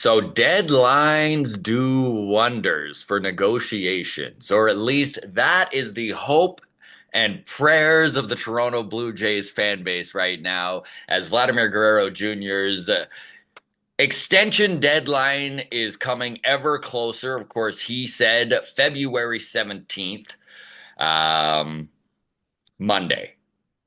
So deadlines do wonders for negotiations, or at least that is the hope and prayers of the Toronto Blue Jays fan base right now, as Vladimir Guerrero Jr.'s extension deadline is coming ever closer. Of course, he said February 17th, um, Monday,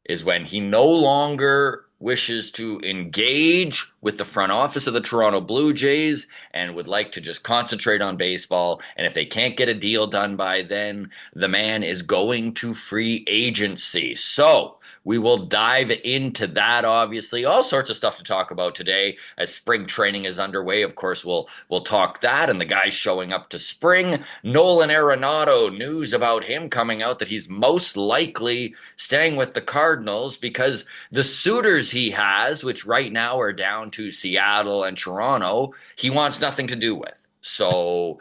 is when he no longer wishes to engage with the front office of the Toronto Blue Jays and would like to just concentrate on baseball. And if they can't get a deal done by then, the man is going to free agency. So we will dive into that, obviously. All sorts of stuff to talk about today as spring training is underway. Of course, we'll talk that and the guys showing up to spring. Nolan Arenado, news about him coming out that he's most likely staying with the Cardinals because the suitors he has, which right now are down to Seattle and Toronto, he wants nothing to do with. So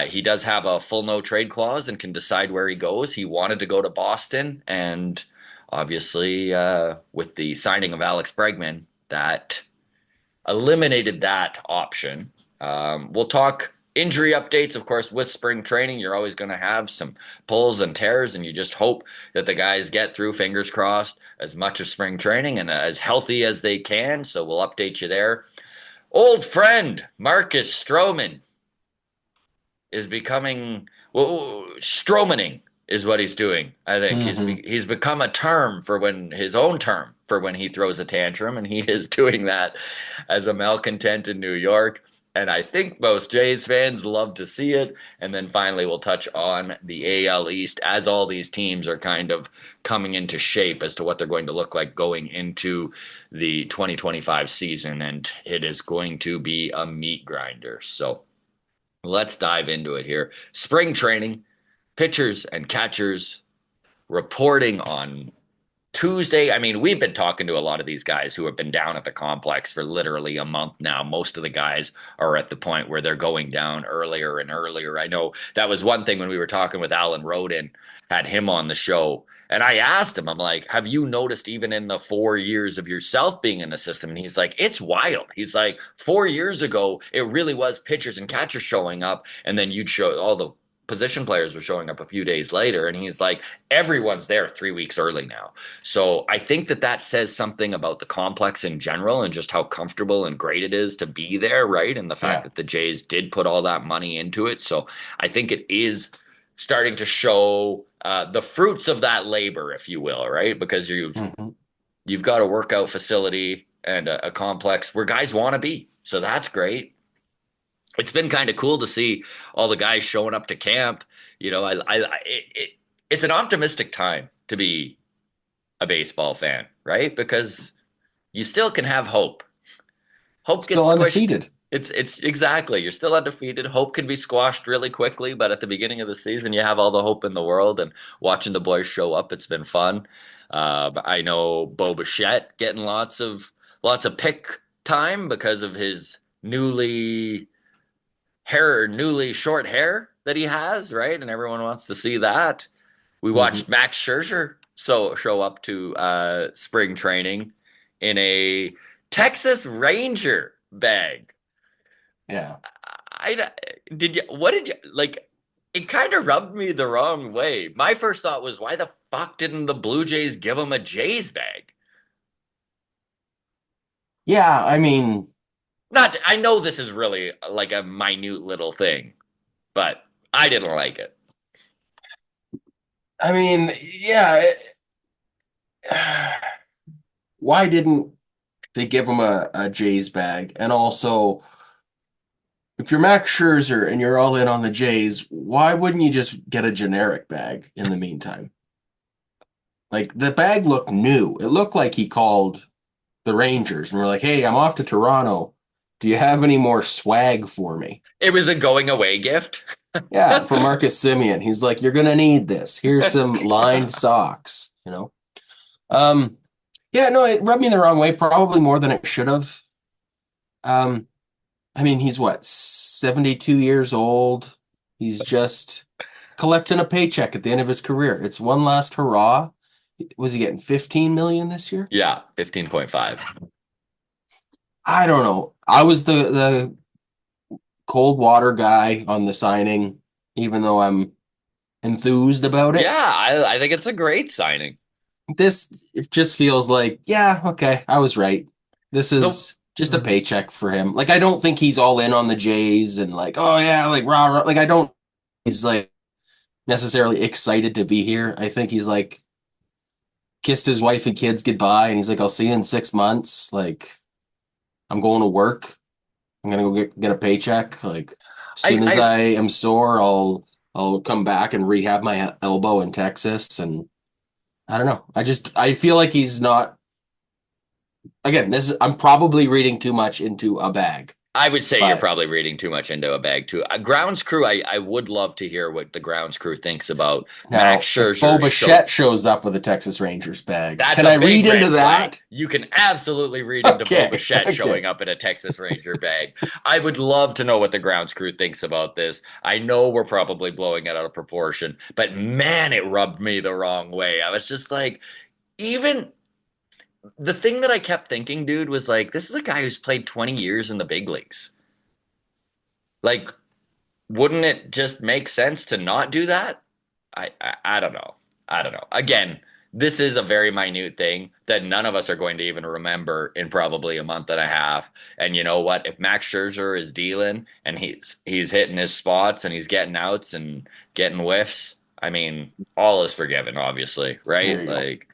he does have a full no trade clause and can decide where he goes. He wanted to go to Boston, and obviously, with the signing of Alex Bregman, that eliminated that option. We'll talk injury updates, of course, with spring training. You're always going to have some pulls and tears, and you just hope that the guys get through, fingers crossed, as much of spring training and as healthy as they can. So we'll update you there. Old friend Marcus Stroman is becoming, well, Stromaning is what he's doing. I think he's become a term for when his own term for when he throws a tantrum, and he is doing that as a malcontent in New York. And I think most Jays fans love to see it. And then finally, we'll touch on the AL East as all these teams are kind of coming into shape as to what they're going to look like going into the 2025 season. And it is going to be a meat grinder. So let's dive into it here. Spring training, pitchers and catchers reporting on Tuesday. I mean, we've been talking to a lot of these guys who have been down at the complex for literally a month now. Most of the guys are at the point where they're going down earlier and earlier. I know that was one thing when we were talking with Alan Rodin, had him on the show. And I asked him, I'm like, have you noticed even in the 4 years of yourself being in the system? And he's like, it's wild. He's like, 4 years ago, it really was pitchers and catchers showing up. And then you'd show all the position players were showing up a few days later. And he's like, everyone's there 3 weeks early now. So I think that that says something about the complex in general and just how comfortable and great it is to be there, right? And the fact Yeah. that the Jays did put all that money into it. So I think it is starting to show the fruits of that labor, if you will, right? Because hmm you've got a workout facility and a complex where guys want to be. So that's great. It's been kind of cool to see all the guys showing up to camp. You know, it's an optimistic time to be a baseball fan, right? Because you still can have hope. Hope Still gets squished. undefeated. It's exactly. You're still undefeated. Hope can be squashed really quickly, but at the beginning of the season, you have all the hope in the world. And watching the boys show up, it's been fun. I know Bo Bichette getting lots of pick time because of his newly short hair that he has, right? And everyone wants to see that. We hmm watched Max Scherzer show up to spring training in a Texas Ranger bag. Yeah. I did you what did you like? It kind of rubbed me the wrong way. My first thought was, why the fuck didn't the Blue Jays give him a Jays bag? Yeah. I mean, Not, I know this is really like a minute little thing, but I didn't like it. yeah. Why didn't they give him a Jays bag? And also, if you're Max Scherzer and you're all in on the Jays, why wouldn't you just get a generic bag in the meantime? Like the bag looked new. It looked like he called the Rangers and we're like, "Hey, I'm off to Toronto. Do you have any more swag for me?" It was a going away gift. Yeah, for Marcus Simeon. He's like, "You're gonna need this. Here's some lined socks." Um, yeah, no, it rubbed me the wrong way, probably more than it should have. Um, he's what, 72 years old. He's just collecting a paycheck at the end of his career. It's one last hurrah. Was he getting 15 million this year? Yeah, 15.5. I don't know. I was the cold water guy on the signing, even though I'm enthused about Yeah, it. I think it's a great signing. This it just feels like, yeah, okay, I was right. This The is just a paycheck for him. Like I don't think he's all in on the Jays and like, oh yeah, like rah rah. Like I don't. He's like necessarily excited to be here. I think he's like kissed his wife and kids goodbye, and he's like, I'll see you in 6 months. Like I'm going to work. I'm gonna go get a paycheck. Like as soon as I I am sore, I'll come back and rehab my elbow in Texas. And I don't know. I feel like he's not. Again, this is, I'm probably reading too much into a bag, I would say you're but probably reading too much into a bag too. Grounds crew, I would love to hear what the grounds crew thinks about Max now if Bo Scherzer Bichette show. shows up with a Texas Rangers bag, That's can a I big read into red flag. that? You can absolutely read into Bo Okay, Bichette okay. showing up in a Texas Ranger bag. I would love to know what the grounds crew thinks about this. I know we're probably blowing it out of proportion, but man, it rubbed me the wrong way. I was just like, even the thing that I kept thinking, dude, was like, this is a guy who's played 20 years in the big leagues. Like, wouldn't it just make sense to not do that? I don't know. I don't know. Again, this is a very minute thing that none of us are going to even remember in probably a month and a half. And you know what? If Max Scherzer is dealing and he's hitting his spots and he's getting outs and getting whiffs, I mean, all is forgiven, obviously, There right? you go. Like,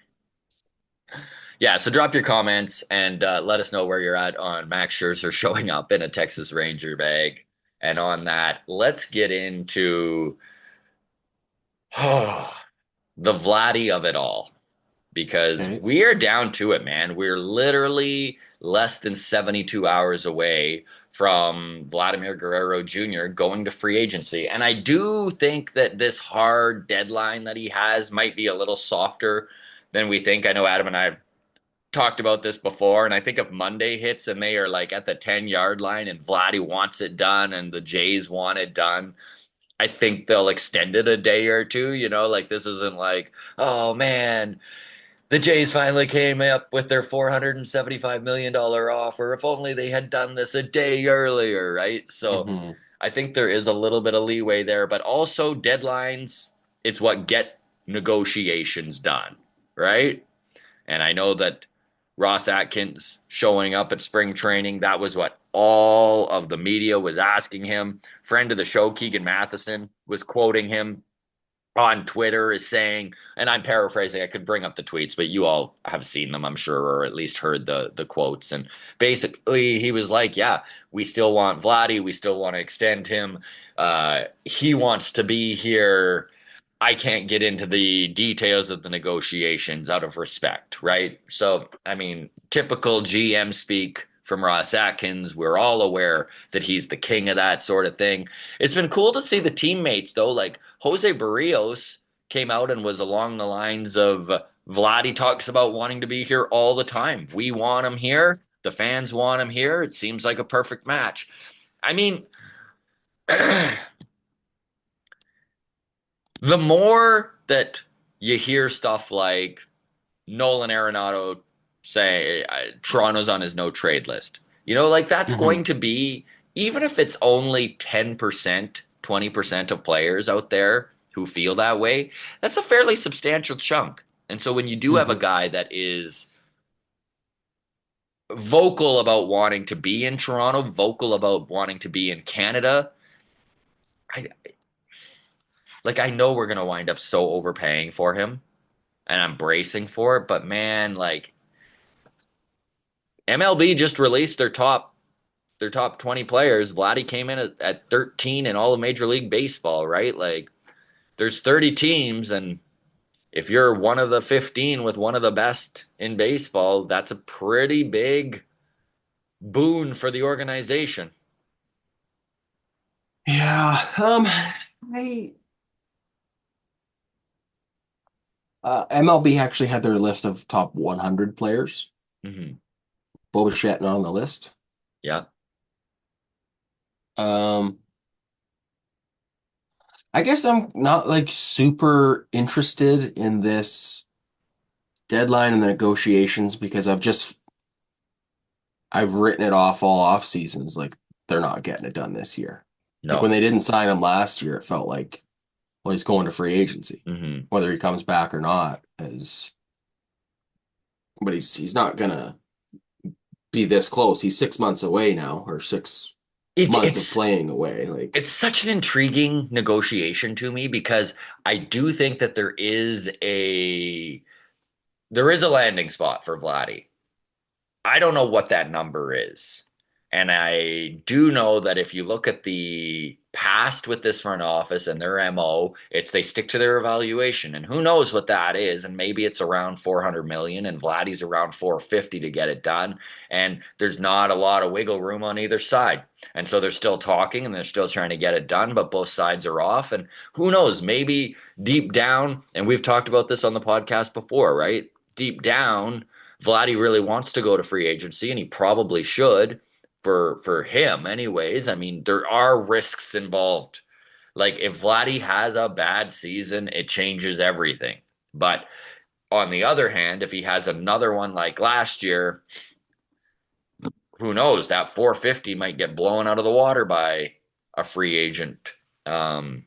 yeah. So drop your comments and let us know where you're at on Max Scherzer showing up in a Texas Ranger bag. And on that, let's get into the Vladdy of it all because Okay. we are down to it, man. We're literally less than 72 hours away from Vladimir Guerrero Jr. going to free agency. And I do think that this hard deadline that he has might be a little softer than we think. I know Adam and I have talked about this before, and I think if Monday hits and they are like at the 10-yard line and Vladdy wants it done and the Jays want it done, I think they'll extend it a day or two, like this isn't like, oh man, the Jays finally came up with their $475 million offer. If only they had done this a day earlier, right? So Hmm. I think there is a little bit of leeway there, but also deadlines, it's what get negotiations done, right? And I know that Ross Atkins showing up at spring training, that was what all of the media was asking him. Friend of the show, Keegan Matheson, was quoting him on Twitter as saying, and I'm paraphrasing, I could bring up the tweets, but you all have seen them, I'm sure, or at least heard the quotes. And basically, he was like, yeah, we still want Vladdy. We still want to extend him. He wants to be here. I can't get into the details of the negotiations out of respect, right? So, I mean, typical GM speak from Ross Atkins. We're all aware that he's the king of that sort of thing. It's been cool to see the teammates, though. Like Jose Barrios came out and was along the lines of Vladdy talks about wanting to be here all the time. We want him here. The fans want him here. It seems like a perfect match. I mean, the more that you hear stuff like Nolan Arenado say Toronto's on his no trade list, like that's Hmm. going to be, even if it's only 10%, 20% of players out there who feel that way, that's a fairly substantial chunk. And so when you do have a Hmm. guy that is vocal about wanting to be in Toronto, vocal about wanting to be in Canada, I I know we're going to wind up so overpaying for him and I'm bracing for it. But man, like MLB just released their top 20 players. Vladdy came in at 13 in all of Major League Baseball, right? Like there's 30 teams, and if you're one of the 15 with one of the best in baseball, that's a pretty big boon for the organization. Yeah. I MLB actually had their list of top 100 players. Hmm. Boba Fett not on the list. Yeah. Um, I guess I'm not like super interested in this deadline and the negotiations because I've written it off all off seasons. Like they're not getting it done this year. Like when No. they didn't sign him last year, it felt like, well, he's going to free agency, Hmm. whether he comes back or not. But he's not gonna be this close. He's 6 months away now, or six It, months of it's playing away. Like, it's such an intriguing negotiation to me because I do think that there is a landing spot for Vladdy. I don't know what that number is. And I do know that if you look at the past with this front office and their MO, it's they stick to their evaluation. And who knows what that is? And maybe it's around 400 million and Vladdy's around 450 to get it done. And there's not a lot of wiggle room on either side. And so they're still talking and they're still trying to get it done, but both sides are off. And who knows? Maybe deep down, and we've talked about this on the podcast before, right? Deep down, Vladdy really wants to go to free agency, and he probably should for him, anyways. I mean, there are risks involved. Like if Vladdy has a bad season, it changes everything. But on the other hand, if he has another one like last year, who knows? That 450 might get blown out of the water by a free agent. Um,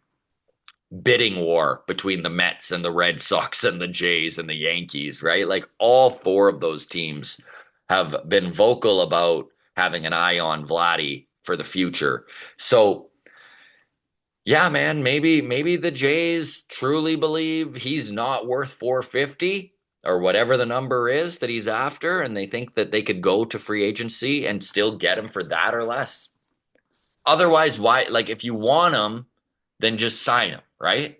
Bidding war between the Mets and the Red Sox and the Jays and the Yankees, right? Like all four of those teams have been vocal about having an eye on Vladdy for the future. So, yeah, man, maybe the Jays truly believe he's not worth 450 or whatever the number is that he's after and they think that they could go to free agency and still get him for that or less. Otherwise, why like if you want him, then just sign him, right?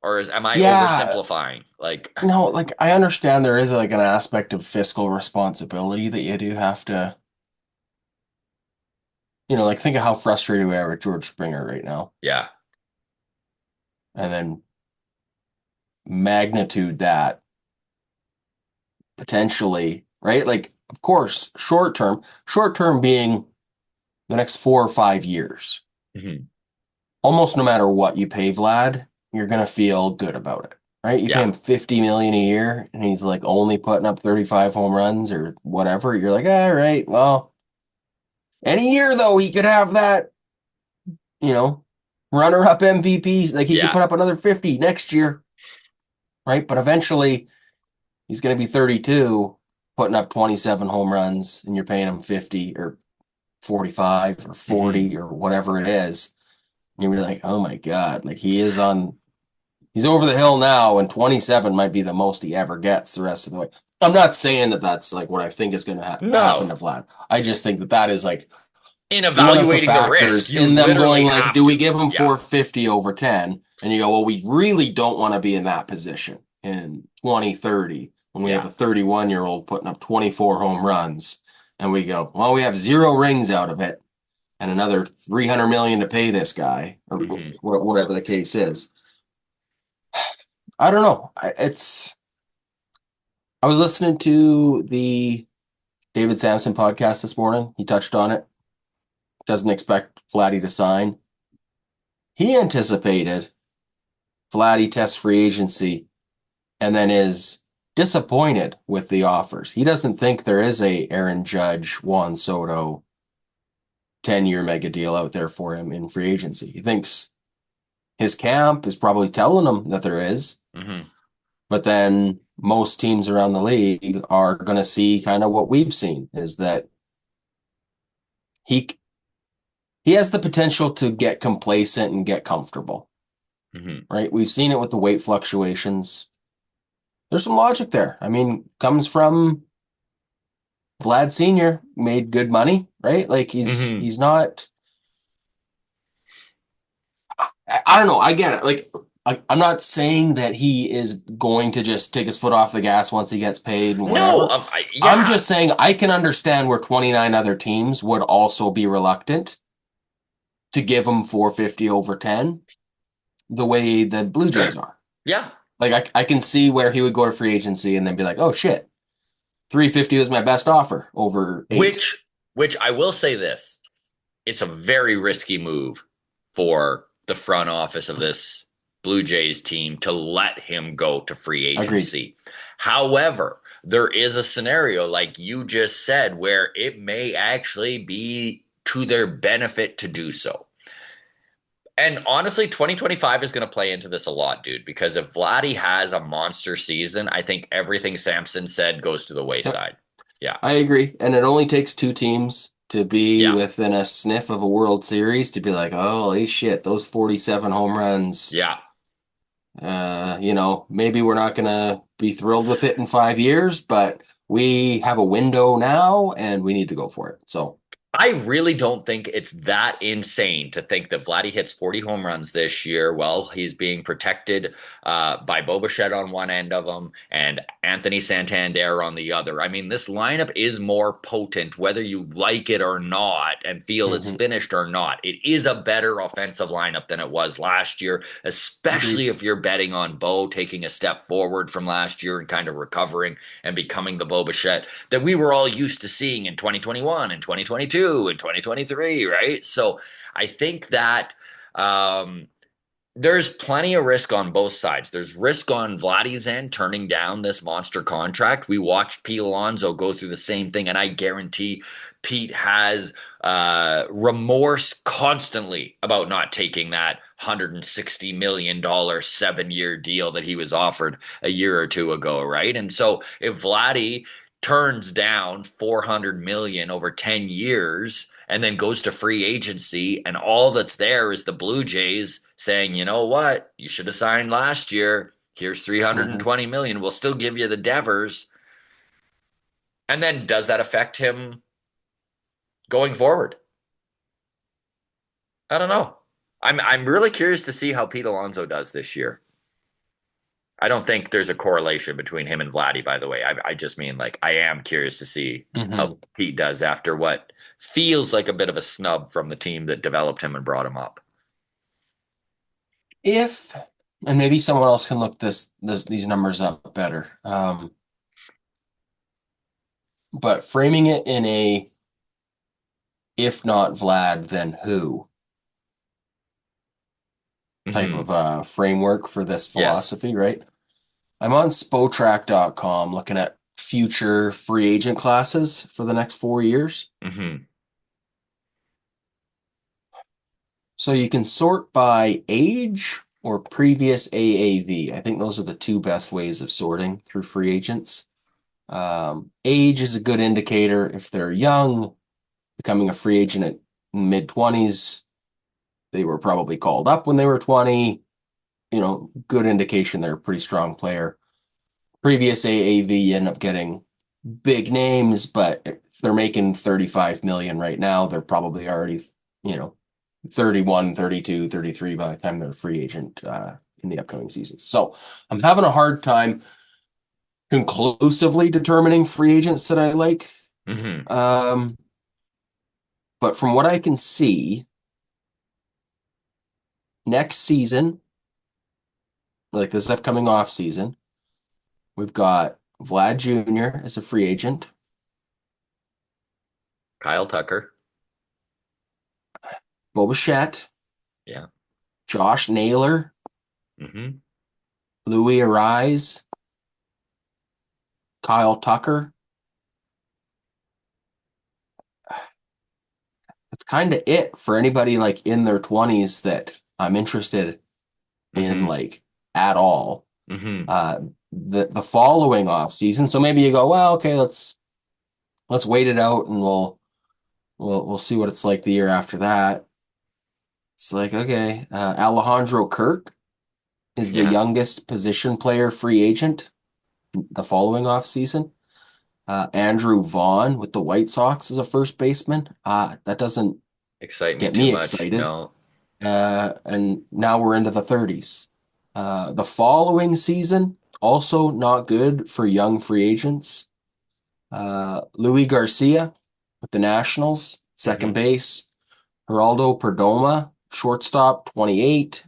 Or am I yeah, oversimplifying? Like, no, like I understand there is like an aspect of fiscal responsibility that you do have to, like think of how frustrated we are with George Springer right now. yeah, And then magnitude that potentially, right? Like, of course, short term being the next 4 or 5 years. hmm, Almost no matter what you pay Vlad, you're gonna feel good about it, right? You pay yeah, him 50 million a year and he's like only putting up 35 home runs or whatever. You're like, all right, well, any year though, he could have that, you know, runner-up MVP. Like he could yeah, put up another 50 next year, right? But eventually he's gonna be 32, putting up 27 home runs, and you're paying him 50 or 45 or hmm, 40 or whatever it is. And you're like, oh my God, like he's over the hill now, and 27 might be the most he ever gets the rest of the way. I'm not saying that that's like what I think is going to happen no. to Vlad. I just think that that is like In one of the evaluating the risk, factors you in them literally going like, have do we to. give him Yeah, 450 over 10? And you go, well, we really don't want to be in that position in 2030 when we have yeah, a 31-year-old putting up 24 home runs. And we go, well, we have 0 rings out of it and another 300 million to pay this guy or hmm, whatever the case is. I don't know. I was listening to the David Sampson podcast this morning. He touched on it. Doesn't expect Vladdy to sign. He anticipated Vladdy tests free agency and then is disappointed with the offers. He doesn't think there is a Aaron Judge, Juan Soto 10-year mega deal out there for him in free agency. He thinks his camp is probably telling him that there is, hmm, but then most teams around the league are going to see kind of what we've seen is that he he has the potential to get complacent and get comfortable, hmm, right? We've seen it with the weight fluctuations. There's some logic there. I mean, comes from Vlad Sr. made good money, right? Like he's hmm. he's not. I don't know. I get it. Like I'm not saying that he is going to just take his foot off the gas once he gets paid and No, whatever. I'm yeah, just saying I can understand where 29 other teams would also be reluctant to give him 450 over 10 the way the Blue Jays are. yeah. Like I can see where he would go to free agency and then be like, oh shit, 350 was my best offer over eight. Which I will say this, it's a very risky move for the front office of this Blue Jays team to let him go to free Agreed. agency. However, there is a scenario like you just said where it may actually be to their benefit to do so. And honestly, 2025 is going to play into this a lot, dude, because if Vladdy has a monster season, I think everything Samson said goes to the Yep, wayside. Yeah. I agree. And it only takes two teams to be Yeah. within a sniff of a World Series to be like, holy shit, those 47 home runs. Yeah. Maybe we're not going to be thrilled with it in 5 years, but we have a window now and we need to go for it. So, I really don't think it's that insane to think that Vladdy hits 40 home runs this year. Well, he's being protected by Bo Bichette on one end of him and Anthony Santander on the other. I mean, this lineup is more potent, whether you like it or not and feel it's mhm, finished or not. It is a better offensive lineup than it was last year, especially agreed. if you're betting on Bo taking a step forward from last year and kind of recovering and becoming the Bo Bichette that we were all used to seeing in 2021 and 2022 and 2023, right? So I think that um, there's plenty of risk on both sides. There's risk on Vladdy's end turning down this monster contract. We watched Pete Alonso go through the same thing, and I guarantee Pete has remorse constantly about not taking that $160 million 7 year deal that he was offered a year or two ago, right? And so if Vladdy turns down 400 million over 10 years and then goes to free agency and all that's there is the Blue Jays saying, "You know what? You should have signed last year. Here's Mhm. 320 million. We'll still give you the Devers." And then does that affect him going forward? I don't know. I'm really curious to see how Pete Alonso does this year. I don't think there's a correlation between him and Vladdy, by the way. I just mean like I am curious to see Mhm. how Pete does after what feels like a bit of a snub from the team that developed him and brought him up. If, and maybe someone else can look these numbers up better. But framing it in a if not Vlad, then who type Hmm. of framework for this Yes. philosophy, right? I'm on spotrac.com looking at future free agent classes for the next 4 years. Hmm. So you can sort by age or previous AAV. I think those are the two best ways of sorting through free agents. Age is a good indicator. If they're young, becoming a free agent at mid 20s, they were probably called up when they were 20. Good indication they're a pretty strong player. Previous AAV, you end up getting big names, but if they're making 35 million right now, they're probably already, you know, 31, 32, 33 by the time they're a free agent in the upcoming seasons. So I'm having a hard time conclusively determining free agents that I like. Hmm. Um, but from what I can see, next season, like this upcoming off season, we've got Vlad Jr. as a free agent, Kyle Tucker. Bo Bichette, Yeah. Josh Naylor, Hmm. Louis Arise, Kyle Tucker. That's kind of it for anybody like in their 20s that I'm interested in Hmm. like at all. Hmm. Uh the following off season. So maybe you go, well, okay, let's wait it out and we'll see what it's like the year after that. It's like, okay, Alejandro Kirk is the Yeah. youngest position player free agent the following off season. Andrew Vaughn with the White Sox as a first baseman. That doesn't Excite me get too me much. excited. No. And now we're into the 30s. The following season, also not good for young free agents. Louis Garcia with the Nationals, second Hmm. base. Geraldo Perdomo, shortstop, 28.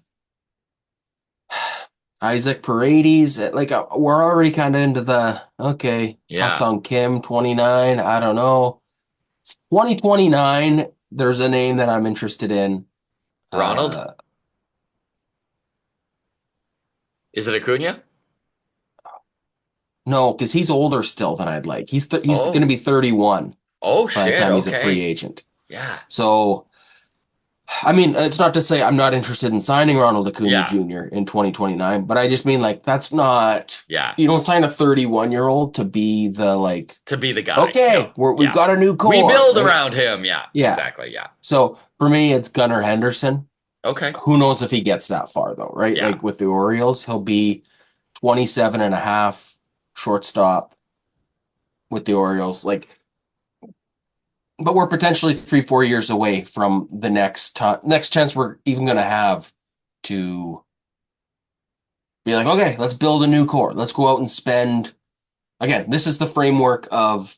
Isaac Paredes, we're already kind of into the, okay, Yeah. Hassan Kim, 29. I don't know. 2029, there's a name that I'm interested in. Ronald? Uh, Is it Acuna? no, because he's older still than I'd like. He's going to Oh. be 31 Oh by the shit. time he's a free Okay. agent. Yeah. So, I mean, it's not to say I'm not interested in signing Ronald Acuna Yeah. Jr. in 2029, but I just mean like that's not, Yeah. you don't sign a 31-year-old to be the like, To be the guy. No. okay, we've Yeah. got a new We core, build right? around him. Yeah. Yeah. Exactly. Yeah. So for me, it's Gunnar Henderson. Okay. Who knows if he gets that far though, right? Yeah. Like with the Orioles, he'll be 27 and a half shortstop with the Orioles. Like, but we're potentially 3, 4 years away from the next chance we're even going to have to be like, okay, let's build a new core. Let's go out and spend. Again, this is the framework of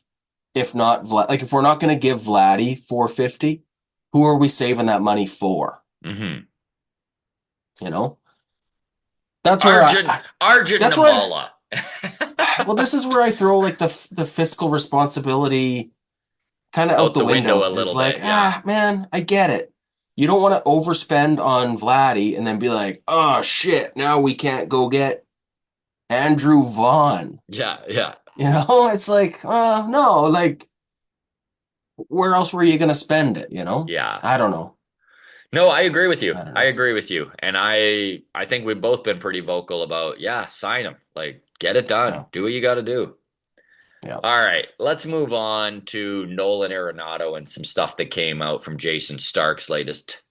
if not like if we're not going to give Vladdy 450, who are we saving that money for? Mm-hmm. You know, that's where Arjun Arjun that's where Namala. well, this is where I throw like the fiscal responsibility kind of out Out the the window window. a Is little like, bit. Yeah. man, I get it. You don't want to overspend on Vladdy and then be like, oh shit, now we can't go get Andrew Vaughn. Yeah. Yeah. You know, it's like, no, like, where else were you gonna spend it? You know, Yeah. I don't know. No, I agree with you. I don't I know. agree with you. And I think we've both been pretty vocal about, yeah, sign him. Like, get it done. Yeah, Do what you got to do. yeah. All right, let's move on to Nolan Arenado and some stuff that came out from Jason Stark's latest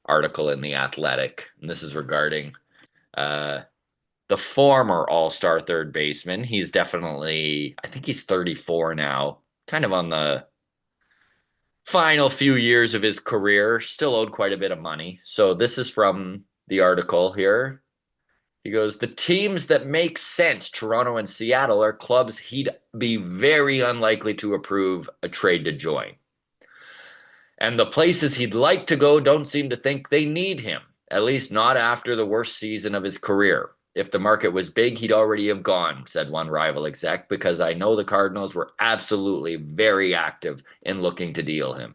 article in The Athletic. And this is regarding uh, the former All-Star third baseman. He's definitely, I think he's 34 now, kind of on the final few years of his career, still owed quite a bit of money. So this is from the article here. He goes, the teams that make sense, Toronto and Seattle, are clubs he'd be very unlikely to approve a trade to join. And the places he'd like to go don't seem to think they need him, at least not after the worst season of his career. If the market was big, he'd already have gone, said one rival exec, because I know the Cardinals were absolutely very active in looking to deal him.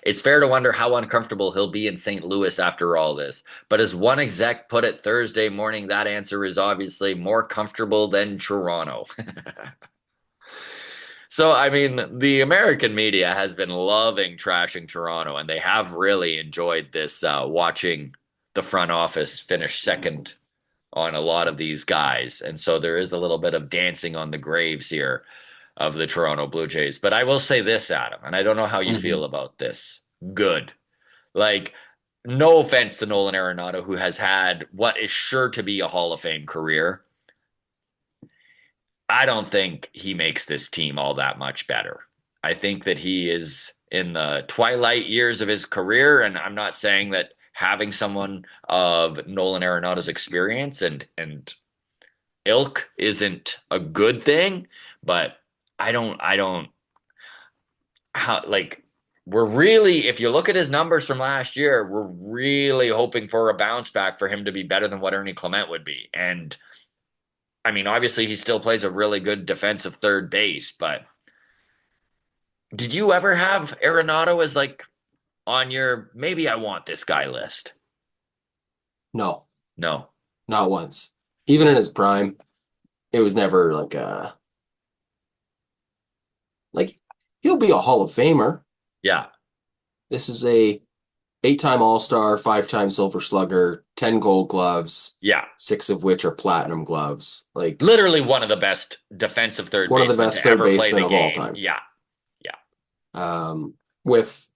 It's fair to wonder how uncomfortable he'll be in St. Louis after all this. But as one exec put it Thursday morning, that answer is obviously more comfortable than Toronto. So, I mean, the American media has been loving trashing Toronto, and they have really enjoyed this watching the front office finish second on a lot of these guys. And so there is a little bit of dancing on the graves here of the Toronto Blue Jays. But I will say this, Adam, and I don't know how you Mm-hmm. feel about this. Good. Like, no offense to Nolan Arenado, who has had what is sure to be a Hall of Fame career. I don't think he makes this team all that much better. I think that he is in the twilight years of his career, and I'm not saying that having someone of Nolan Arenado's experience and ilk isn't a good thing, but I don't how like we're really, if you look at his numbers from last year, we're really hoping for a bounce back for him to be better than what Ernie Clement would be. And I mean, obviously he still plays a really good defensive third base, but did you ever have Arenado as like on your maybe I want this guy list? No, No. not once. Even in his prime, it was never like he'll be a Hall of Famer. Yeah. This is a 8-time All-Star, 5-time Silver Slugger, 10 Gold Gloves, Yeah. 6 of which are Platinum Gloves. Like Literally one of the best defensive third one of the basemen best to third ever play basemen the of all game. time. Yeah. Yeah. With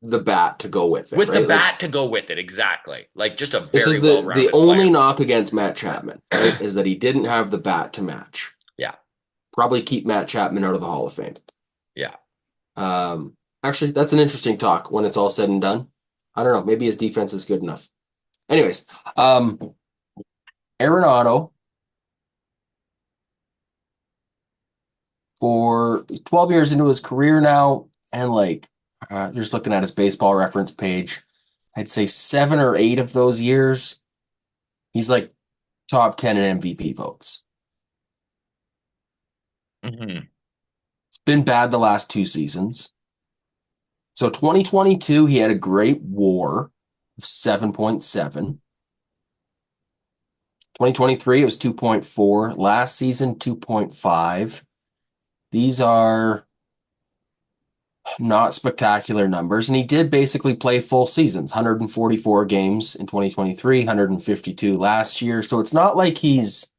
the bat to go with it, With the right? Like bat to go with it, exactly. Like just a this very is the well-rounded only player. knock against Matt Chapman, right? Is that he didn't have the bat to match. Yeah. Probably keep Matt Chapman out of the Hall of Fame. Yeah. Actually, that's an interesting talk when it's all said and done. I don't know. Maybe his defense is good enough. Anyways, Arenado for 12 years into his career now, and like just looking at his baseball reference page, I'd say 7 or 8 of those years, he's like top 10 in MVP votes. Mm-hmm. It's been bad the last 2 seasons. So 2022, he had a great WAR of 7.7. 2023, it was 2.4. Last season, 2.5. These are not spectacular numbers. And he did basically play full seasons, 144 games in 2023, 152 last year. So it's not like he's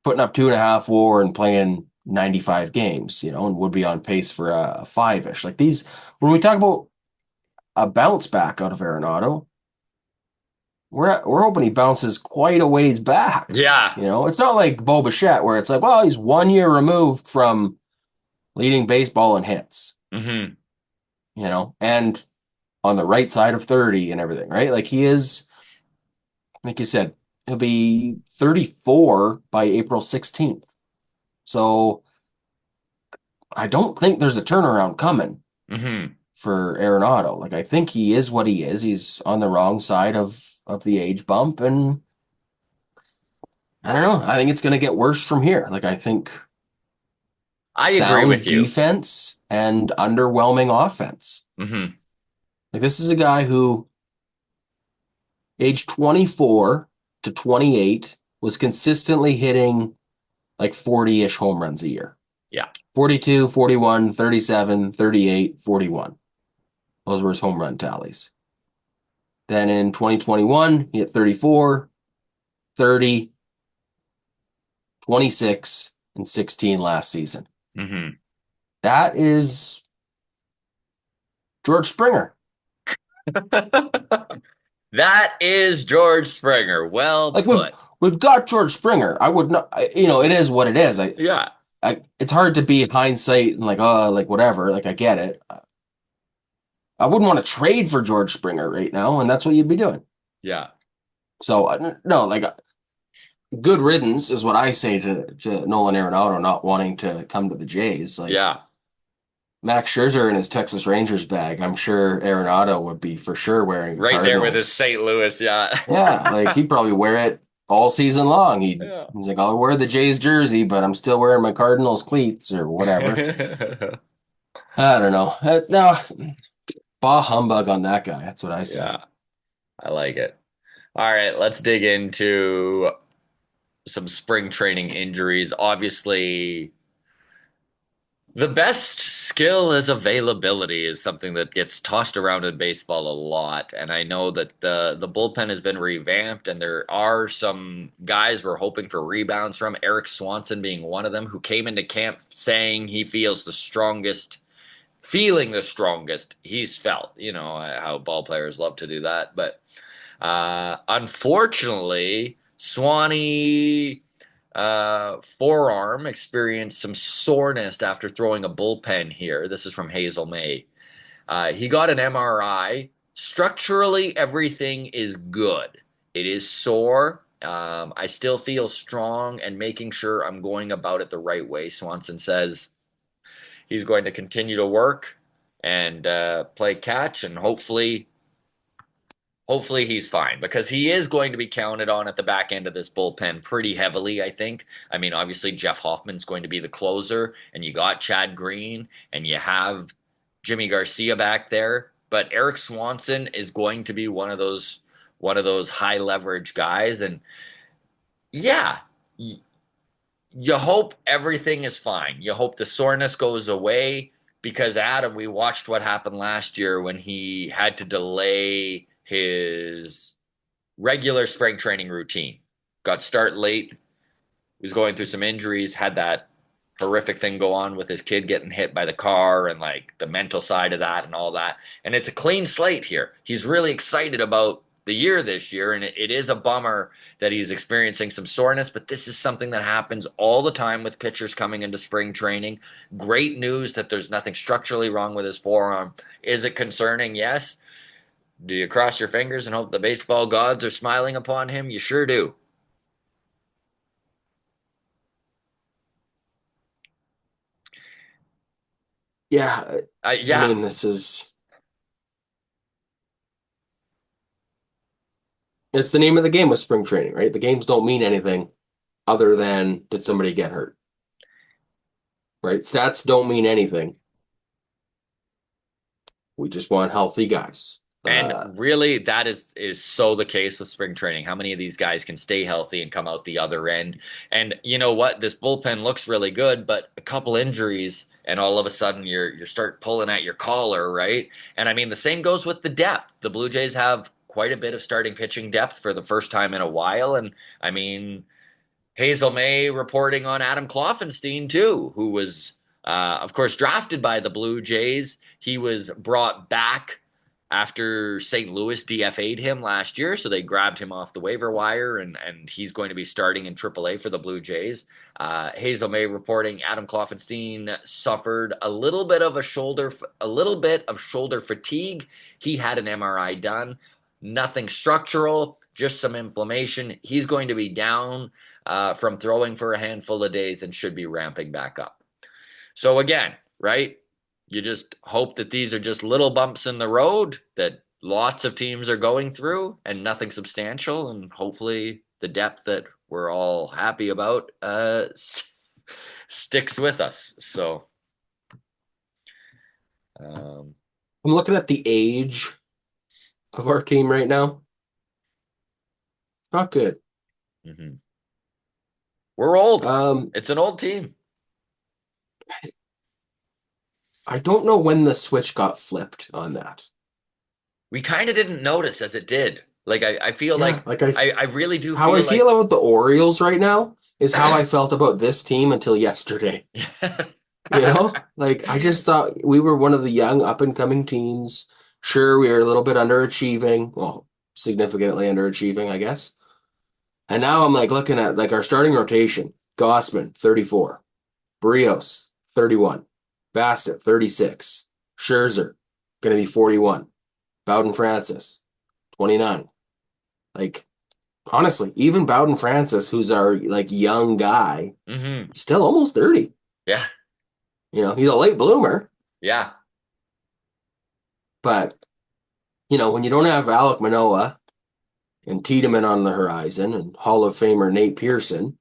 putting up 2.5 WAR and playing 95 games, and would be on pace for a five-ish. Like these, when we talk about a bounce back out of Arenado, we're hoping he bounces quite a ways back. Yeah. It's not like Bo Bichette where it's like, well, he's 1 year removed from leading baseball in hits, Hmm. and on the right side of 30 and everything, right? Like he is, like you said, he'll be 34 by April 16th. So I don't think there's a turnaround coming Hmm. for Arenado. Like I think he is what he is. He's on the wrong side of the age bump, and I don't know. I think it's going to get worse from here. Like I think I agree sound with you. defense and underwhelming offense. Hmm. Like this is a guy who age 24 to 28 was consistently hitting like 40-ish home runs a year. Yeah. 42, 41, 37, 38, 41. Those were his home run tallies. Then in 2021, he hit 34, 30, 26, and 16 last season. Hmm. That is George Springer. That is George Springer. Well Like we've put. we've got George Springer. I would not, it is what it is. Yeah. It's hard to be hindsight and like, oh, like whatever. Like I get it. I wouldn't want to trade for George Springer right now, and that's what you'd be doing. Yeah. So no, like good riddance is what I say to Nolan Arenado not wanting to come to the Jays. Like Yeah. Max Scherzer in his Texas Rangers bag, I'm sure Arenado would be for sure wearing the Right there with his Cardinals. St. Louis. Yeah. Yeah, like he'd probably wear it all season long. Yeah. He's like, I'll wear the Jays jersey, but I'm still wearing my Cardinals cleats or whatever. I don't know. No, bah humbug on that guy. That's what I say. Yeah. I like it. All right, let's dig into some spring training injuries. Obviously, the best skill is availability is something that gets tossed around in baseball a lot. And I know that the bullpen has been revamped and there are some guys we're hoping for rebounds from, Erik Swanson being one of them, who came into camp saying he feels the strongest, feeling the strongest he's felt. You know how ball players love to do that. But unfortunately, Swanee forearm experienced some soreness after throwing a bullpen here. This is from Hazel May. He got an MRI. Structurally, everything is good. It is sore. I still feel strong and making sure I'm going about it the right way. Swanson says he's going to continue to work and play catch, and hopefully he's fine because he is going to be counted on at the back end of this bullpen pretty heavily, I think. I mean, obviously Jeff Hoffman's going to be the closer, and you got Chad Green, and you have Jimmy Garcia back there, but Erik Swanson is going to be one of those high leverage guys, and yeah, you hope everything is fine. You hope the soreness goes away because Adam, we watched what happened last year when he had to delay his regular spring training routine. Got start late, was going through some injuries, had that horrific thing go on with his kid getting hit by the car and like the mental side of that and all that. And it's a clean slate here. He's really excited about the year this year, and it is a bummer that he's experiencing some soreness, but this is something that happens all the time with pitchers coming into spring training. Great news that there's nothing structurally wrong with his forearm. Is it concerning? Yes. Do you cross your fingers and hope the baseball gods are smiling upon him? You sure do. Yeah, I Yeah, mean, it's the name of the game with spring training, right? The games don't mean anything other than did somebody get hurt, right? Stats don't mean anything. We just want healthy guys. And Uh, really, that is so the case with spring training. How many of these guys can stay healthy and come out the other end? And you know what? This bullpen looks really good, but a couple injuries, and all of a sudden you're start pulling at your collar, right? And I mean, the same goes with the depth. The Blue Jays have quite a bit of starting pitching depth for the first time in a while, and I mean, Hazel May reporting on Adam Kloffenstein too, who was, of course, drafted by the Blue Jays. He was brought back after St. Louis DFA'd him last year, so they grabbed him off the waiver wire, and he's going to be starting in AAA for the Blue Jays. Hazel May reporting Adam Kloffenstein suffered a little bit of shoulder fatigue. He had an MRI done, nothing structural, just some inflammation. He's going to be down from throwing for a handful of days and should be ramping back up. So again, right? You just hope that these are just little bumps in the road that lots of teams are going through and nothing substantial. And hopefully the depth that we're all happy about sticks with us. So, um, I'm looking at the age of our team right now. Not good. mhm. We're old. Um, It's an old team. I don't know when the switch got flipped on that. We kind of didn't notice as it did. Like I feel Yeah, like like I I really do how I feel feel like about the Orioles right now is how I felt about this team until yesterday. You know, like I just thought we were one of the young up and coming teams. Sure, we were a little bit underachieving, well, significantly underachieving, I guess. And now I'm like looking at like our starting rotation: Gossman, 34, Brios, 31, Bassett, 36, Scherzer, going to be 41, Bowden Francis, 29. Like honestly, even Bowden Francis, who's our like young guy, hmm still almost 30. Yeah, You know, he's a late bloomer, yeah, but when you don't have Alec Manoah and Tiedemann on the horizon and Hall of Famer Nate Pearson,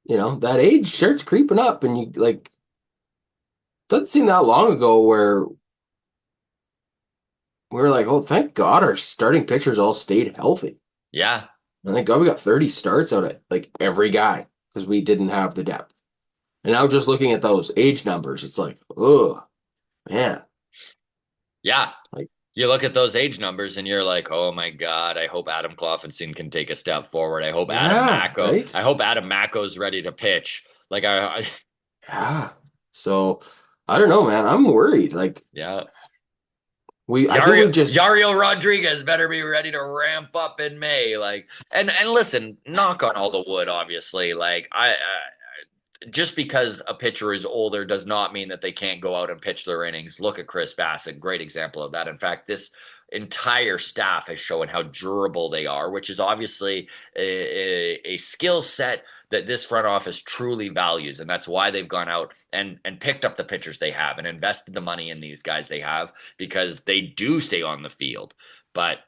that age starts creeping up and you like doesn't seem that long ago where we were like, oh, thank God our starting pitchers all stayed healthy. yeah. And thank God we got 30 starts out of like every guy because we didn't have the depth. And now just looking at those age numbers, it's like, oh man, Yeah. like You look at those age numbers and you're like, oh my God, I hope Adam Kloffenstein can take a step forward. yeah, right? I hope Adam Macko's ready to pitch. Like Yeah. So I don't know, man. I'm worried. Like yeah. I think Yariel we've just, Yariel Rodriguez better be ready to ramp up in May. Like, and listen, knock on all the wood, obviously. Like, just because a pitcher is older does not mean that they can't go out and pitch their innings. Look at Chris Bassett, great example of that. In fact, this entire staff has shown how durable they are, which is obviously a skill set that this front office truly values, and that's why they've gone out and picked up the pitchers they have and invested the money in these guys they have because they do stay on the field. But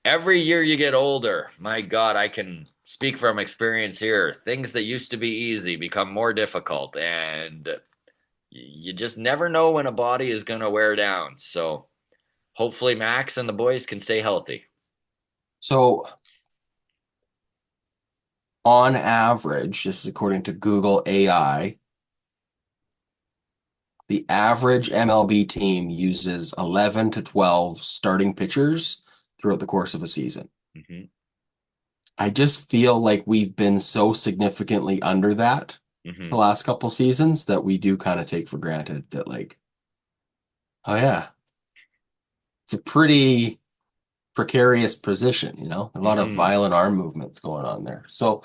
every year you get older, my God, I can speak from experience here. Things that used to be easy become more difficult, and you just never know when a body is going to wear down. So hopefully, Max and the boys can stay healthy. so on average, this is according to Google AI, the average MLB team uses 11 to 12 starting pitchers throughout the course of a season. hmm I just feel like we've been so significantly under that the hmm last couple seasons that we do kind of take for granted that like, oh yeah, it's a pretty precarious position, a lot of hmm violent arm movements going on there. So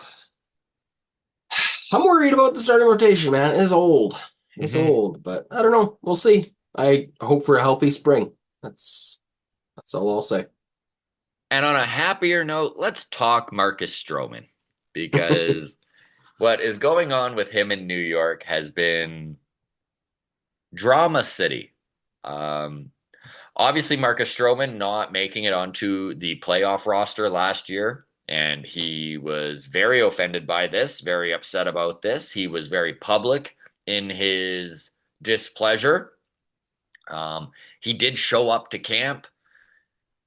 I'm worried about the starting rotation, man. It's old. It's hmm old, but I don't know. We'll see. I hope for a healthy spring. That's all I'll say. And on a happier note, let's talk Marcus Stroman because what is going on with him in New York has been drama city. Um, Obviously, Marcus Stroman not making it onto the playoff roster last year, and he was very offended by this, very upset about this. He was very public in his displeasure. He did show up to camp.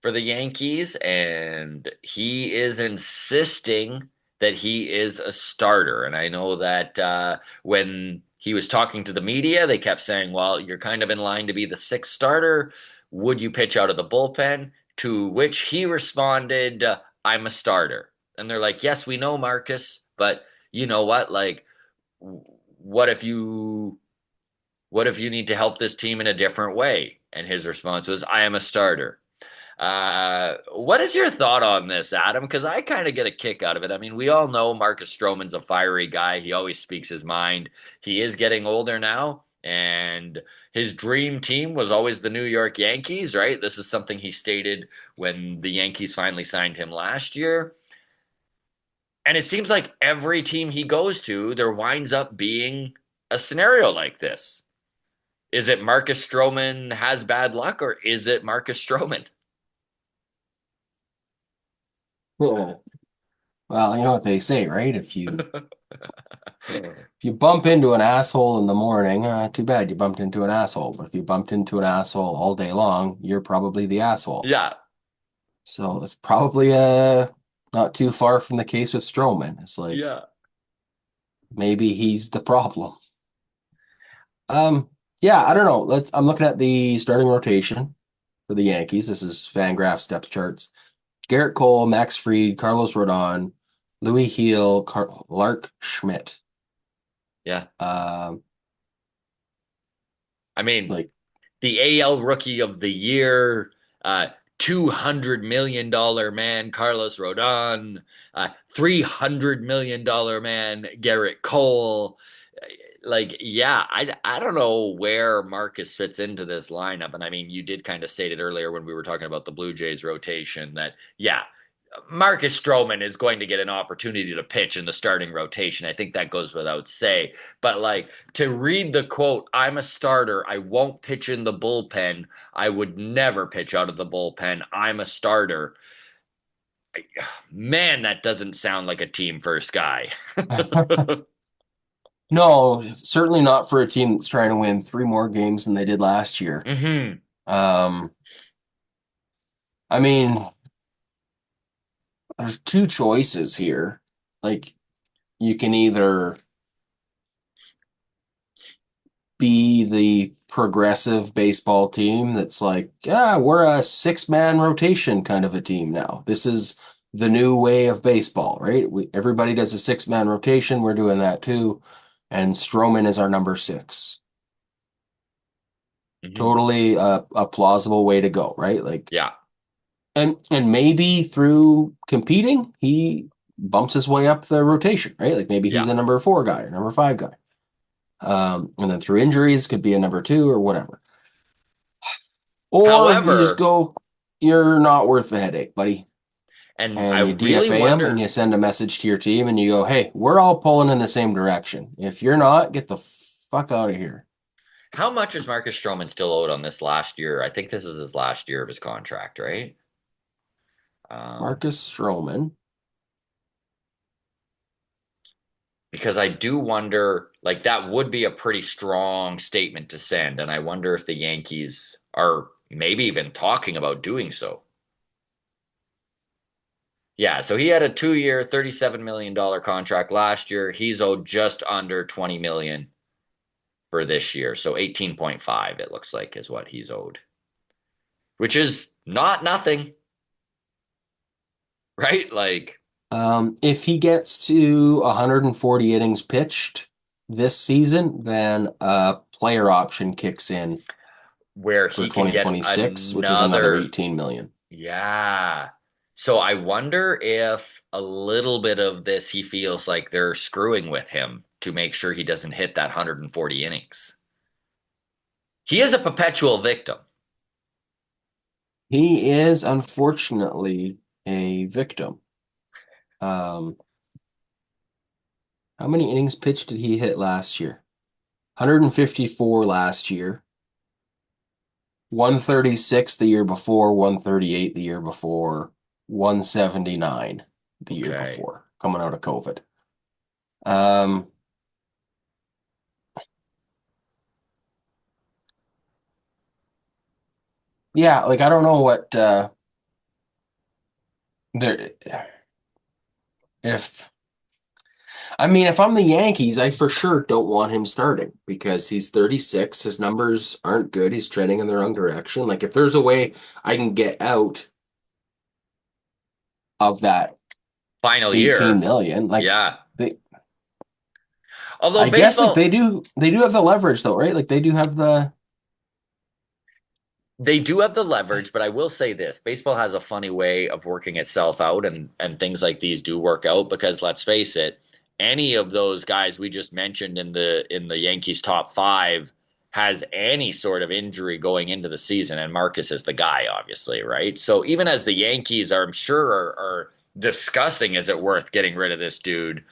for the Yankees, and he is insisting that he is a starter. And I know that when he was talking to the media, they kept saying, well, you're kind of in line to be the sixth starter. Would you pitch out of the bullpen? To which he responded, I'm a starter. And they're like, yes, we know, Marcus, but you know what? Like, what if you what if you need to help this team in a different way? And his response was, I am a starter. What is your thought on this, Adam? Because I kind of get a kick out of it. I mean, we all know Marcus Stroman's a fiery guy. He always speaks his mind. He is getting older now, and his dream team was always the New York Yankees, right? This is something he stated when the Yankees finally signed him last year. And it seems like every team he goes to, there winds up being a scenario like this. Is it Marcus Stroman has bad luck, or is it Marcus Stroman? Yeah. Well, you know what they say, right? If you bump into an asshole in the morning, too bad you bumped into an asshole. But if you bumped into an asshole all day long, you're probably the asshole. Yeah, So it's probably not too far from the case with Stroman. It's like yeah. maybe he's the problem. Yeah, I don't know. I'm looking at the starting rotation for the Yankees. This is Fangraphs depth charts. Garrett Cole, Max Fried, Carlos Rodon, Louis Heel, Lark Schmidt. Yeah. Um, I mean, like the AL Rookie of the Year, $200 million man, Carlos Rodon, $300 million man, Garrett Cole. Like, yeah, I don't know where Marcus fits into this lineup. And I mean, you did kind of state it earlier when we were talking about the Blue Jays rotation that, yeah, Marcus Stroman is going to get an opportunity to pitch in the starting rotation. I think that goes without say. But like to read the quote, I'm a starter. I won't pitch in the bullpen. I would never pitch out of the bullpen. I'm a starter. Man, that doesn't sound like a team first guy. no, certainly not for a team that's trying to win three more games than they did last year. Hmm. Um, I mean, there's two choices here. Like you can either be the progressive baseball team that's like, yeah, we're a six-man rotation kind of a team now. This is the new way of baseball, right? Everybody does a six-man rotation. We're doing that too. And Stroman is our number six. Hmm. Totally a plausible way to go, right? Like, Yeah, and maybe through competing, he bumps his way up the rotation, right? Like maybe he's yeah. a number four guy or number five guy. And then through injuries, could be a number two or whatever. Or you just However, go, you're not worth the headache, buddy. and I And you really DFA him and wonder you send a message to your team and you go, hey, we're all pulling in the same direction. If you're not, get the fuck out of here. how much is Marcus Stroman still owed on this last year? I think this is his last year of his contract, right? Um, Marcus Stroman. because I do wonder, like, that would be a pretty strong statement to send. And I wonder if the Yankees are maybe even talking about doing so. Yeah, so he had a 2 year, $37 million contract last year. He's owed just under 20 million for this year. So 18.5, it looks like, is what he's owed, which is not nothing, right? Like, If he gets to 140 innings pitched this season, then a player option kicks in where for he can get 2026, which is another another. 18 million. Yeah. So I wonder if a little bit of this he feels like they're screwing with him to make sure he doesn't hit that 140 innings. He is a perpetual victim. He is unfortunately a victim. Um, how many innings pitched did he hit last year? 154 last year, 136 the year before, 138 the year before, 179 the year Okay. before, coming out of COVID. Um, yeah, like I don't know what. there, if if I'm the Yankees, I for sure don't want him starting because he's 36. His numbers aren't good. He's trending in the wrong direction. Like if there's a way I can get out of that Final 18 year. million, like Yeah. they, Although I guess like baseball, they do have the leverage though, right? Like they do have the they do have the leverage, but I will say this: baseball has a funny way of working itself out, and things like these do work out because let's face it, any of those guys we just mentioned in the Yankees top five has any sort of injury going into the season, and Marcus is the guy, obviously, right? So even as the Yankees are, I'm sure, are discussing, is it worth getting rid of this dude?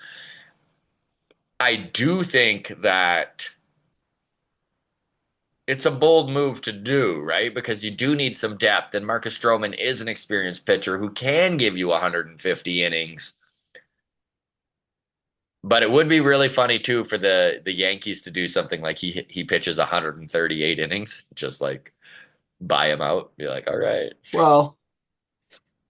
I do think that it's a bold move to do, right? Because you do need some depth, and Marcus Stroman is an experienced pitcher who can give you 150 innings. But it would be really funny too for the Yankees to do something like he pitches 138 innings, just like buy him out, be like, all right, well,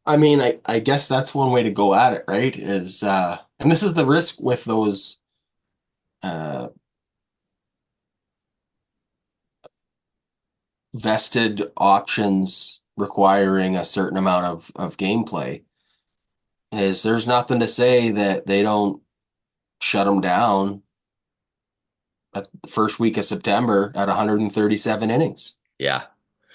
I guess that's one way to go at it, right? Is and this is the risk with those uh vested options requiring a certain amount of gameplay is there's nothing to say that they don't shut them down at the first week of September at 137 innings. yeah,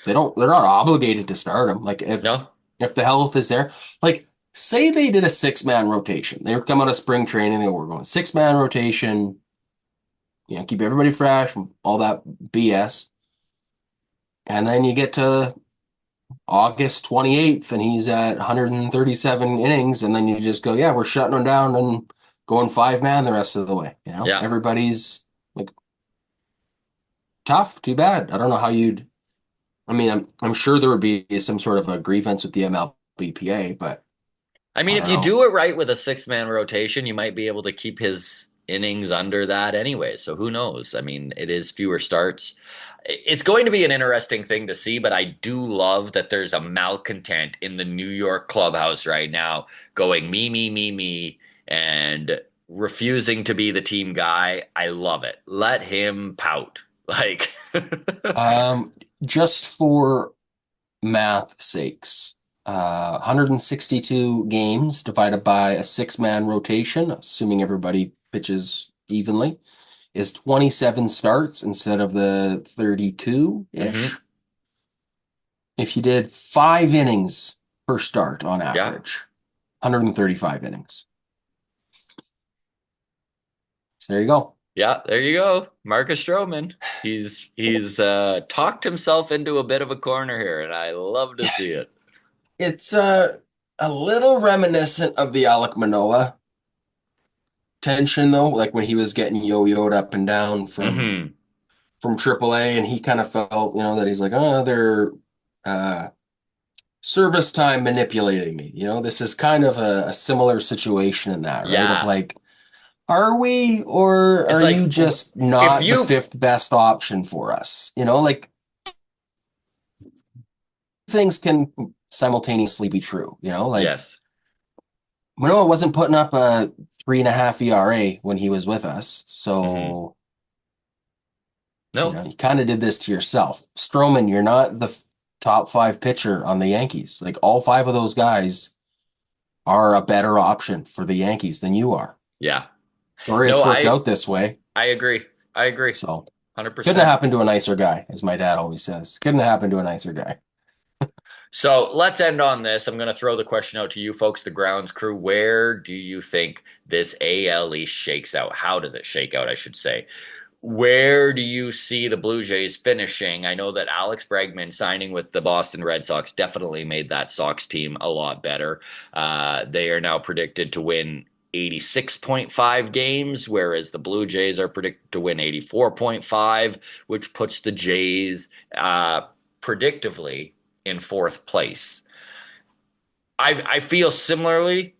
They're not obligated to start them. Like no, if the health is there, like say they did a 6-man rotation. They were coming out of spring training, they were going 6-man rotation, keep everybody fresh, all that BS. And then you get to August 28th and he's at 137 innings, and then you just go, yeah, we're shutting him down and going 5-man the rest of the way. yeah. Everybody's like tough, too bad. I don't know how you'd I'm sure there would be some sort of a grievance with the MLBPA, but I mean, I if don't you know. do it right with a six-man rotation, you might be able to keep his innings under that anyway. So who knows? I mean, it is fewer starts. It's going to be an interesting thing to see, but I do love that there's a malcontent in the New York clubhouse right now going me, and refusing to be the team guy. I love it. Let him pout. Like, Um, just for math sakes, 162 games divided by a 6-man rotation, assuming everybody pitches evenly, is 27 starts instead of the mhm. 32-ish. If you did 5 innings per start on Yeah. average, 135 innings. So there you go. Yeah, there you go. Marcus Stroman. He's talked himself into a bit of a corner here, and I love to see it. It's a little reminiscent of the Alek Manoah tension though, like when he was getting yo-yoed up and down Hmm. from AAA, and he kind of felt, that he's like, oh, they're uh, service time manipulating me. This is kind of a similar situation in that, right? Of Yeah. like, are we, or It's are you like just if not the you fifth best option for us? Like things can simultaneously be true. Like yes. Manoah wasn't putting up a 3.5 ERA when he was with us, Hmm. so. No. You kind of did this to yourself. Stroman, you're not the top 5 pitcher on the Yankees. Like all 5 of those guys are a better option for the Yankees than you are. Yeah. Sorry No, it's worked out this way. I agree. I agree. So couldn't have 100%. happened to a nicer guy, as my dad always says. Couldn't have happened to a nicer guy. So let's end on this. I'm going to throw the question out to you folks, the grounds crew. Where do you think this AL East shakes out? How does it shake out, I should say? Where do you see the Blue Jays finishing? I know that Alex Bregman signing with the Boston Red Sox definitely made that Sox team a lot better. They are now predicted to win 86.5 games, whereas the Blue Jays are predicted to win 84.5, which puts the Jays predictively in fourth place. I feel similarly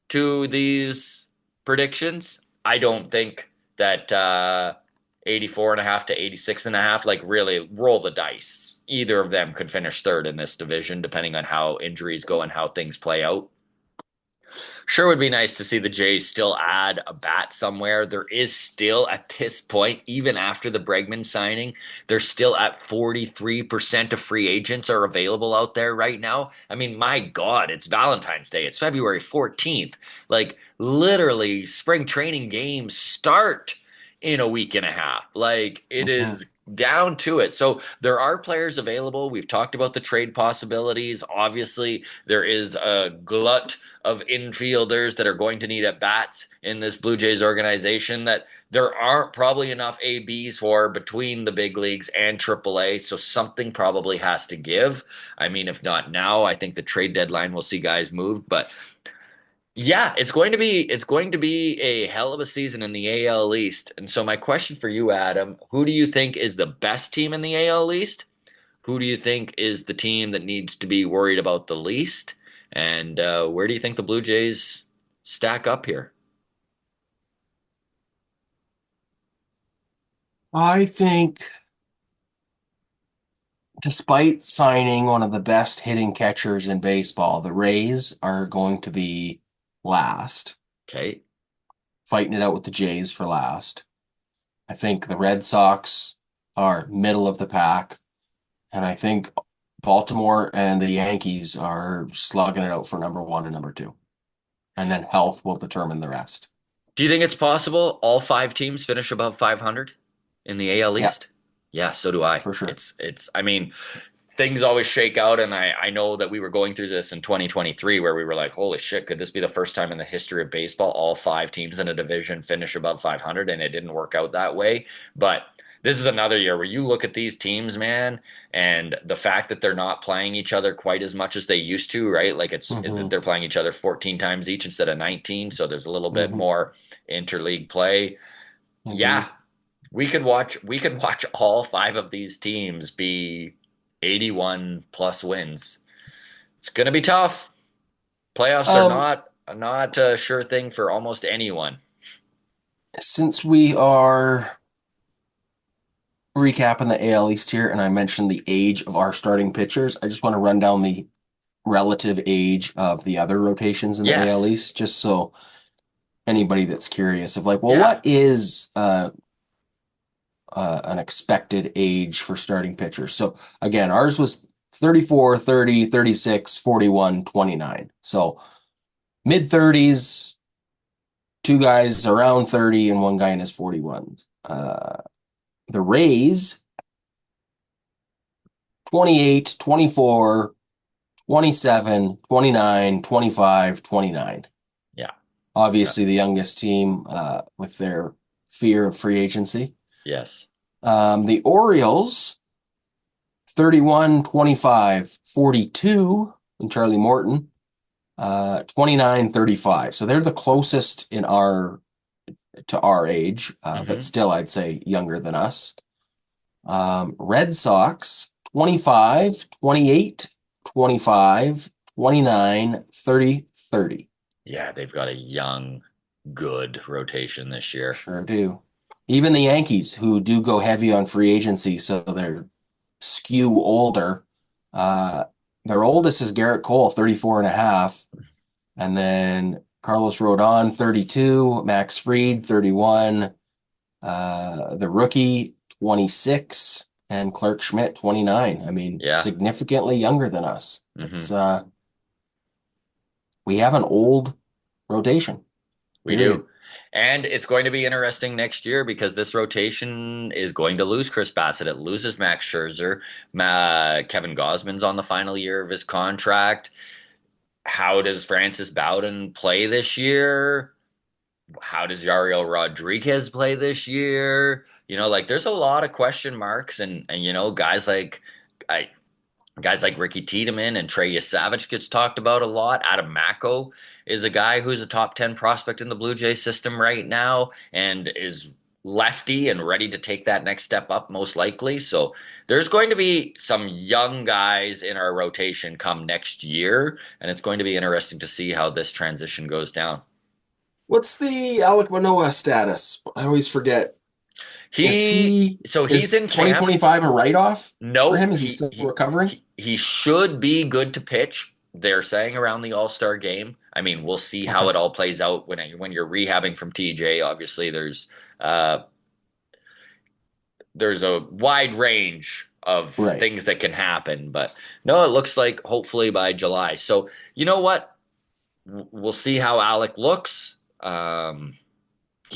to these predictions. I don't think that 84 and a half to 86 and a half, like really roll the dice. Either of them could finish third in this division, depending on how injuries go and how things play out. Sure would be nice to see the Jays still add a bat somewhere. There is still, at this point, even after the Bregman signing, they're still at 43% of free agents are available out there right now. I mean, my God, it's Valentine's Day. It's February 14th. Like, literally, spring training games start in a week and a half. Like, it Mhm. is down to it. So there are players available. We've talked about the trade possibilities. Obviously, there is a glut of infielders that are going to need at bats in this Blue Jays organization that there aren't probably enough ABs for between the big leagues and AAA. So something probably has to give. I mean, if not now, I think the trade deadline will see guys moved. But yeah, it's going to be a hell of a season in the AL East. And so my question for you, Adam, who do you think is the best team in the AL East? Who do you think is the team that needs to be worried about the least? And where do you think the Blue Jays stack up here? I think, despite signing one of the best hitting catchers in baseball, the Rays are going to be last, Okay. fighting it out with the Jays for last. I think the Red Sox are middle of the pack, and I think Baltimore and the Yankees are slugging it out for number one and number two. And then health will determine the rest. Do you think it's possible all five teams finish above 500 in the AL Yeah, East? Yeah, so do I. for sure. It's I mean, things always shake out, and I know that we were going through this in 2023 where we were like, holy shit, could this be the first time in the history of baseball all five teams in a division finish above 500? And it didn't work out that way. But this is another year where you look at these teams, man, and the fact that they're not playing each other quite as much as they used to, right? Like Hmm. they're playing each other 14 times each instead of 19, so there's a little bit Hmm. more interleague play. Yeah, Indeed. we could watch all five of these teams be 81 plus wins. It's going to be tough. Playoffs are Um, not a sure thing for almost anyone. since we are recapping the AL East here, and I mentioned the age of our starting pitchers, I just want to run down the relative age of the other rotations in the AL Yes. East, just so anybody that's curious of like, well, Yeah. what is an expected age for starting pitchers? So again, ours was 34, 30, 36, 41, 29. So mid 30s, two guys around 30 and one guy in his 41. The Rays, 28, 24, 27, 29, 25, 29. Yeah. Yeah. Obviously, the youngest team with their fear of free agency. Yes. The Orioles, 31, 25, 42, and Charlie Morton, 29, 35. So they're the closest in our to our age, but Hmm. still, I'd say younger than us. Red Sox, 25, 28, 25, 29, 30, 30. Yeah, they've got a young, good rotation this year. Sure do. Even the Yankees, who do go heavy on free agency, so they're skew older. Uh, their oldest is Garrett Cole, 34 and a half. And then Carlos Rodon, 32. Max Fried, 31. The rookie, 26. And Clark Schmidt, 29. I mean, Yeah. significantly younger than us. Hmm. It's we have an old rotation, We period. do. And it's going to be interesting next year because this rotation is going to lose Chris Bassett. It loses Max Scherzer. Kevin Gosman's on the final year of his contract. How does Francis Bowden play this year? How does Yariel Rodriguez play this year? Like there's a lot of question marks, and I guys like Ricky Tiedemann and Trey Savage gets talked about a lot. Adam Macko is a guy who's a top 10 prospect in the Blue Jays system right now and is lefty and ready to take that next step up most likely. So there's going to be some young guys in our rotation come next year, and it's going to be interesting to see how this transition goes down. What's the Alec Manoah status? I always forget. Is He he so he's is in camp. 2025 a write-off for him? Nope, Is he still recovering? he should be good to pitch. They're saying around the All-Star game. I mean, we'll see how Okay. it all plays out when you're rehabbing from TJ. Obviously, uh, there's a wide range of Right. things that can happen, but no, it looks like hopefully by July. So you know what? We'll see how Alec looks. He's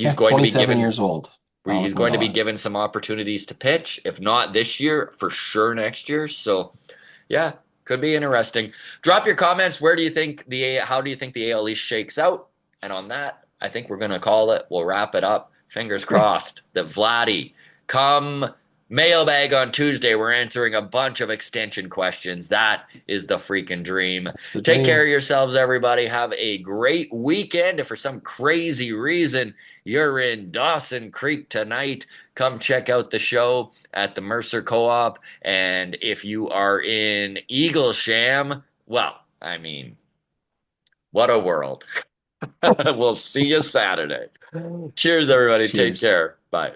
Yeah. going to be 27 given years old. he's Alec going to be Manoah. given some opportunities to pitch. If not this year, for sure next year. So yeah, could be interesting. Drop your comments. How do you think the AL East shakes out? And on that, I think we're gonna call it. We'll wrap it up. Fingers Yeah. crossed that Vladdy come mailbag on Tuesday. We're answering a bunch of extension questions. That is the freaking dream. That's the Take care dream. of yourselves, everybody. Have a great weekend. If for some crazy reason you're in Dawson Creek tonight, come check out the show at the Mercer Co-op. And if you are in Eaglesham, well, I mean, what a world. We'll see you Saturday. Cheers, everybody. Take Cheers. care. Bye.